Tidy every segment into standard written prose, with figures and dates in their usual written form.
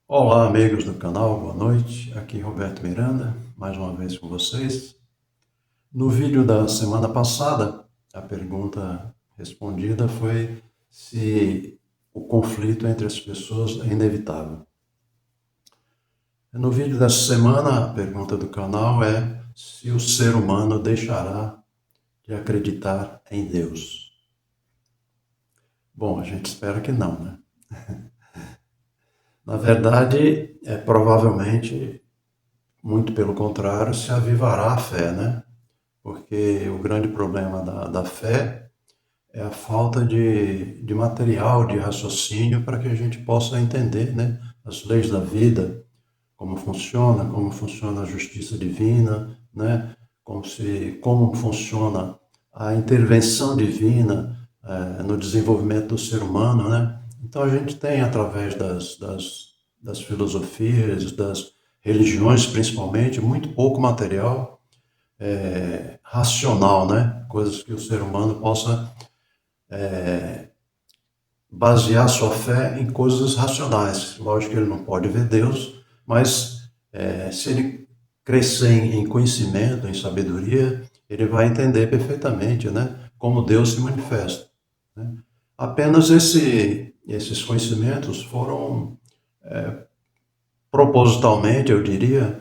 Olá, amigos do canal, boa noite. Aqui Roberto Miranda, mais uma vez com vocês. No vídeo da semana passada, a pergunta respondida foi se o conflito entre as pessoas é inevitável. No vídeo dessa semana, a pergunta do canal é se o ser humano deixará de acreditar em Deus. Bom, a gente espera que não, né? Na verdade, provavelmente, muito pelo contrário, se avivará a fé, né? Porque o grande problema da fé é a falta de material, de raciocínio para que a gente possa entender, né, as leis da vida, como funciona a justiça divina, né, como funciona a intervenção divina no desenvolvimento do ser humano, né. Então a gente tem através das filosofias, das religiões principalmente, muito pouco material racional, né? Coisas que o ser humano possa basear sua fé em coisas racionais. Lógico que ele não pode ver Deus, mas se ele crescer em conhecimento, em sabedoria, ele vai entender perfeitamente, né? Como Deus se manifesta. Né? Apenas esses conhecimentos foram propositalmente, eu diria,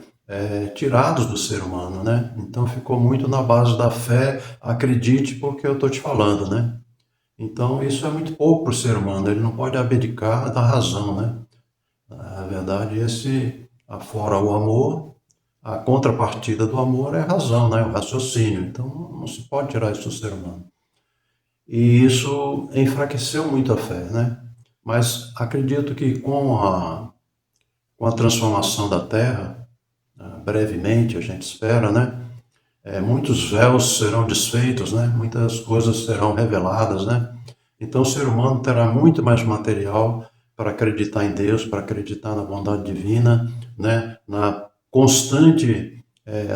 tirados do ser humano, né? Então ficou muito na base da fé, acredite porque eu estou te falando, né? Então isso é muito pouco para o ser humano, ele não pode abdicar da razão, né? Na verdade, afora o amor, a contrapartida do amor é a razão, né? O raciocínio. Então não se pode tirar isso do ser humano. E isso enfraqueceu muito a fé, né? Mas acredito que com a transformação da Terra, brevemente, a gente espera, né? Muitos véus serão desfeitos, né? Muitas coisas serão reveladas, né? Então o ser humano terá muito mais material para acreditar em Deus, para acreditar na bondade divina, né? Na constante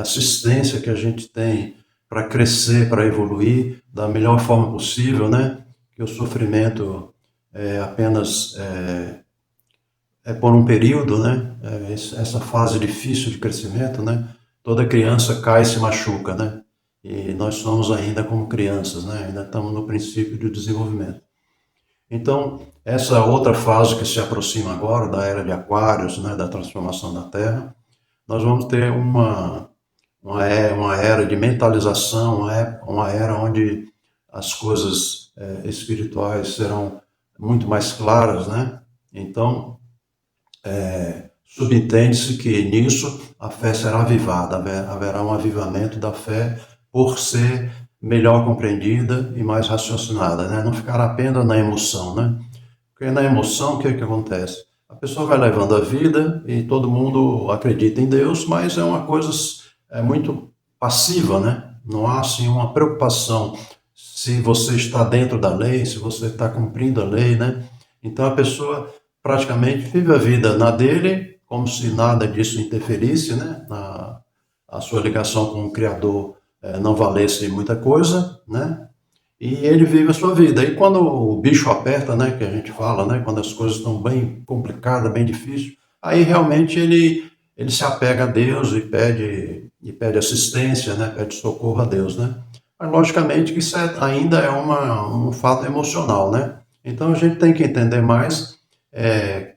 assistência que a gente tem para crescer, para evoluir da melhor forma possível, né? Que o sofrimento apenas por um período, né? Essa fase difícil de crescimento, né? Toda criança cai e se machuca, né? E nós somos ainda como crianças, né? Ainda estamos no princípio do desenvolvimento. Então, essa outra fase que se aproxima agora, da era de Aquários, né? Da transformação da Terra, nós vamos ter uma era de mentalização, uma era onde as coisas espirituais serão muito mais claras, né? Então, subentende-se que nisso a fé será avivada, haverá um avivamento da fé por ser melhor compreendida e mais raciocinada, né? Não ficará apenas na emoção, né? Porque na emoção o que é que acontece? A pessoa vai levando a vida e todo mundo acredita em Deus, mas é uma coisa muito passiva, né? Não há assim uma preocupação se você está dentro da lei, se você está cumprindo a lei, né? Então a pessoa praticamente vive a vida na dele, como se nada disso interferisse, né? A sua ligação com o Criador não valesse muita coisa, né? E ele vive a sua vida. E quando o bicho aperta, né, que a gente fala, né, quando as coisas estão bem complicadas, bem difíceis, aí realmente ele se apega a Deus e pede assistência, né, pede socorro a Deus, né. Mas logicamente que isso ainda é um fato emocional, né. Então a gente tem que entender mais é,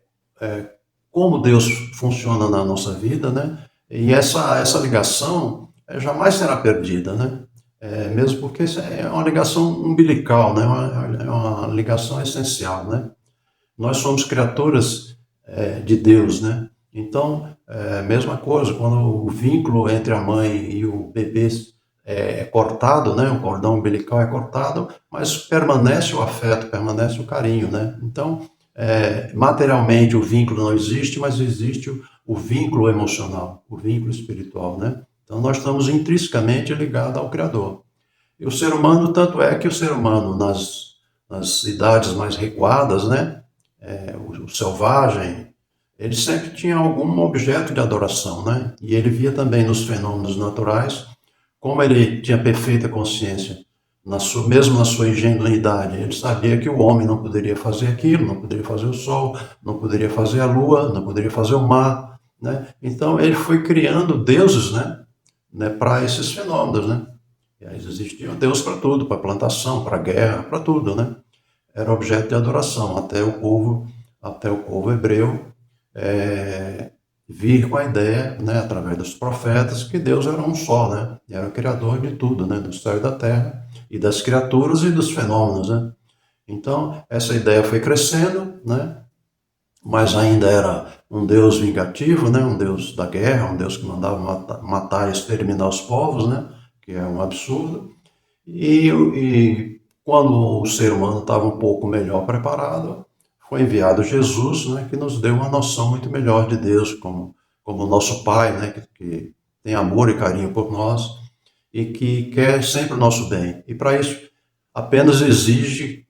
como Deus funciona na nossa vida, né? E essa ligação jamais será perdida, né? Mesmo porque isso é uma ligação umbilical, né? É uma ligação essencial, né? Nós somos criaturas de Deus, né? Então, mesma coisa, quando o vínculo entre a mãe e o bebê é cortado, né? O cordão umbilical é cortado, mas permanece o afeto, permanece o carinho, né? Então, materialmente o vínculo não existe, mas existe o vínculo emocional, o vínculo espiritual, né? Então, nós estamos intrinsecamente ligados ao Criador. E o ser humano, tanto é que o ser humano, nas idades mais recuadas, né? O selvagem, ele sempre tinha algum objeto de adoração, né? E ele via também nos fenômenos naturais, como ele tinha perfeita consciência mesmo na sua ingenuidade, ele sabia que o homem não poderia fazer aquilo, não poderia fazer o sol, não poderia fazer a lua, não poderia fazer o mar, né? Então ele foi criando deuses, né, para esses fenômenos, né? E aí existia um Deus para tudo, para plantação, para guerra, para tudo, né? Era objeto de adoração até o povo hebreu é, vir com a ideia, né, através dos profetas, que Deus era um só, né? Era o criador de tudo, né? Do céu e da terra, e das criaturas e dos fenômenos, né? Então, essa ideia foi crescendo, né? Mas ainda era um Deus vingativo, né? Um Deus da guerra, um Deus que mandava matar e exterminar os povos, né? Que é um absurdo. E quando o ser humano estava um pouco melhor preparado, foi enviado Jesus, né, que nos deu uma noção muito melhor de Deus como nosso Pai, né, que tem amor e carinho por nós e que quer sempre o nosso bem. E para isso apenas exige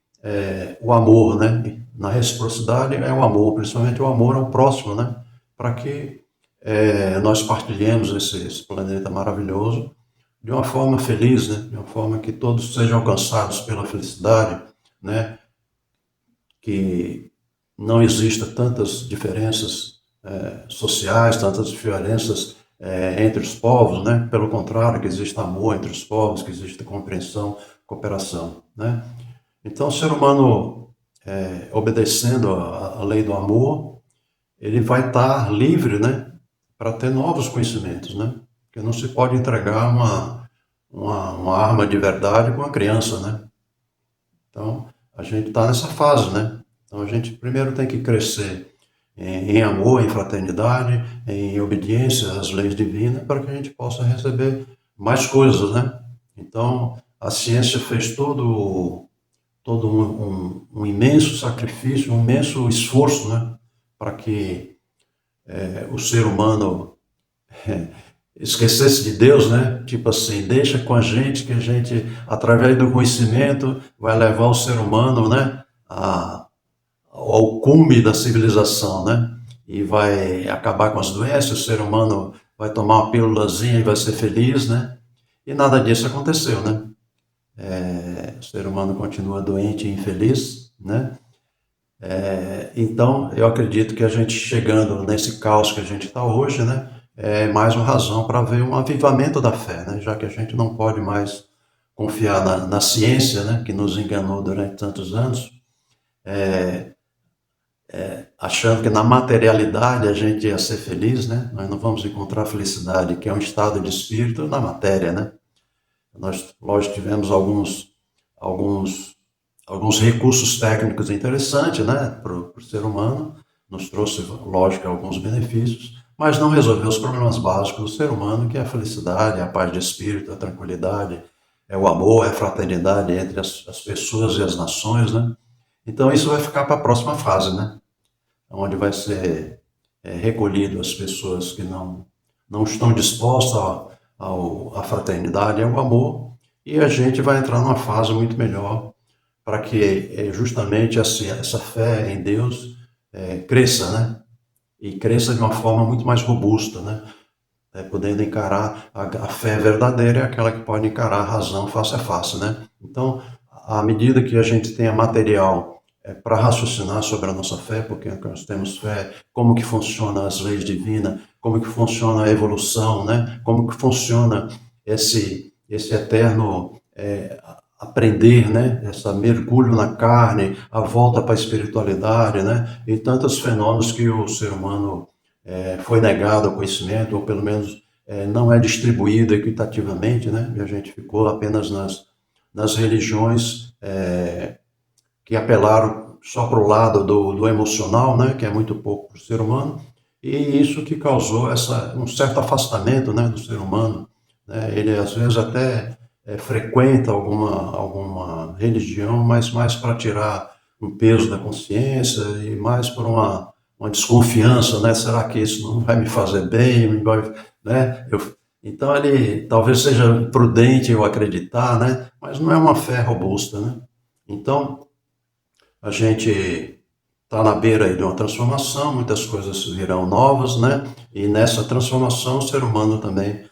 o amor, né? Na reciprocidade é o amor, principalmente o amor ao próximo, né? Para que nós partilhemos esse planeta maravilhoso de uma forma feliz, né? De uma forma que todos sejam alcançados pela felicidade, né? Que não exista tantas diferenças sociais, tantas diferenças entre os povos, né? Pelo contrário, que exista amor entre os povos, que exista compreensão, cooperação, né? Então, o ser humano, obedecendo a lei do amor, ele vai estar livre, né? Para ter novos conhecimentos, né? Porque não se pode entregar uma arma de verdade para uma criança, né? Então, a gente está nessa fase, né? Então, a gente primeiro tem que crescer em amor, em fraternidade, em obediência às leis divinas, para que a gente possa receber mais coisas, né? Então, a ciência fez todo um imenso sacrifício, um imenso esforço, né? Para que o ser humano esquecesse de Deus, né? Tipo assim, deixa com a gente que a gente, através do conhecimento, vai levar o ser humano, né? Ao cume da civilização, né? E vai acabar com as doenças, o ser humano vai tomar uma pílulazinha e vai ser feliz, né? E nada disso aconteceu, né? O ser humano continua doente e infeliz, né? Então, eu acredito que a gente chegando nesse caos que a gente está hoje, né? É mais uma razão para ver um avivamento da fé, né? Já que a gente não pode mais confiar na ciência, né? Que nos enganou durante tantos anos, achando que na materialidade a gente ia ser feliz, né? Nós não vamos encontrar felicidade, que é um estado de espírito na matéria, né? Nós, lógico, tivemos alguns, alguns recursos técnicos interessantes, né, para o ser humano, nos trouxe, lógico, alguns benefícios, mas não resolveu os problemas básicos do ser humano, que é a felicidade, a paz de espírito, a tranquilidade, é o amor, é a fraternidade entre as pessoas e as nações, né? Então isso vai ficar para a próxima fase, né? Onde vai ser recolhido as pessoas que não estão dispostas à fraternidade e ao amor, e a gente vai entrar numa fase muito melhor para que justamente essa fé em Deus cresça, né? E cresça de uma forma muito mais robusta, né? Podendo encarar a fé verdadeira é aquela que pode encarar a razão face a face, né? Então, à medida que a gente tenha material para raciocinar sobre a nossa fé, porque nós temos fé, como que funciona as leis divinas, como que funciona a evolução, né? Como que funciona esse eterno aprender, né? Esse mergulho na carne, a volta para a espiritualidade, né? E tantos fenômenos que o ser humano foi negado ao conhecimento, ou pelo menos não é distribuído equitativamente, né? E a gente ficou apenas nas religiões que apelaram só para o lado do emocional, né? Que é muito pouco para o ser humano, e isso que causou um certo afastamento, né, do ser humano, né? Ele às vezes até frequenta alguma religião, mas mais para tirar um peso da consciência e mais por uma desconfiança, né? Será que isso não vai me fazer bem? Né? Então ele talvez seja prudente eu acreditar, né? Mas não é uma fé robusta, né? Então a gente está na beira aí de uma transformação, muitas coisas virão novas, né? E nessa transformação o ser humano também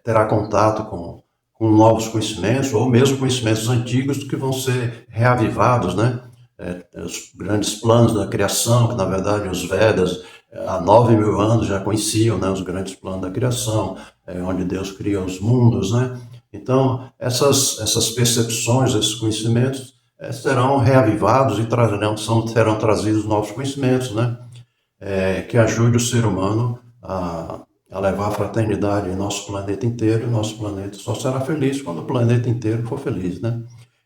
terá contato com com novos conhecimentos, ou mesmo conhecimentos antigos que vão ser reavivados, né? Os grandes planos da criação, que na verdade os Vedas há 9.000 anos já conheciam, né? Os grandes planos da criação, onde Deus cria os mundos, né? Então, essas percepções, esses conhecimentos serão reavivados e serão trazidos novos conhecimentos, né? Que ajude o ser humano a levar a fraternidade em nosso planeta inteiro. Nosso planeta só será feliz quando o planeta inteiro for feliz, né?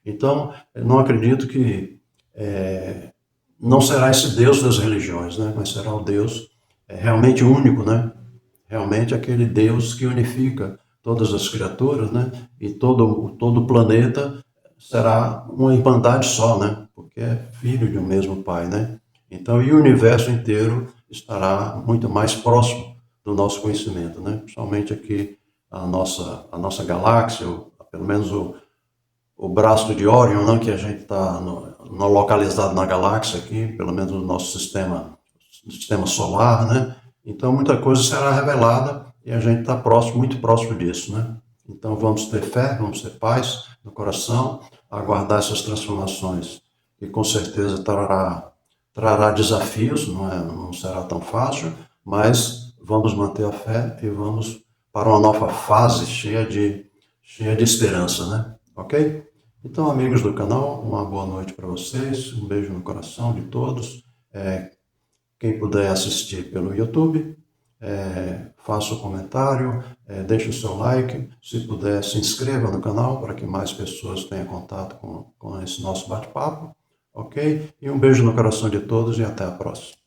Então, eu não acredito que não será esse Deus das religiões, né? Mas será o Deus realmente único, né? Realmente aquele Deus que unifica todas as criaturas, né? E todo o planeta será uma irmandade só, né? Porque é filho de um mesmo Pai, né? Então, e o universo inteiro estará muito mais próximo do nosso conhecimento, né? Principalmente aqui a nossa galáxia, ou pelo menos o braço de Órion, né? Que a gente está localizado na galáxia aqui, pelo menos no nosso sistema solar, né? Então, muita coisa será revelada e a gente está próximo, muito próximo disso, né? Então, vamos ter fé, vamos ter paz no coração, aguardar essas transformações, que com certeza trará desafios, não será tão fácil, mas vamos manter a fé e vamos para uma nova fase cheia de esperança, né? Ok? Então, amigos do canal, uma boa noite para vocês, um beijo no coração de todos. Quem puder assistir pelo YouTube, faça o comentário, deixe o seu like, se puder se inscreva no canal para que mais pessoas tenham contato com esse nosso bate-papo, ok? E um beijo no coração de todos e até a próxima.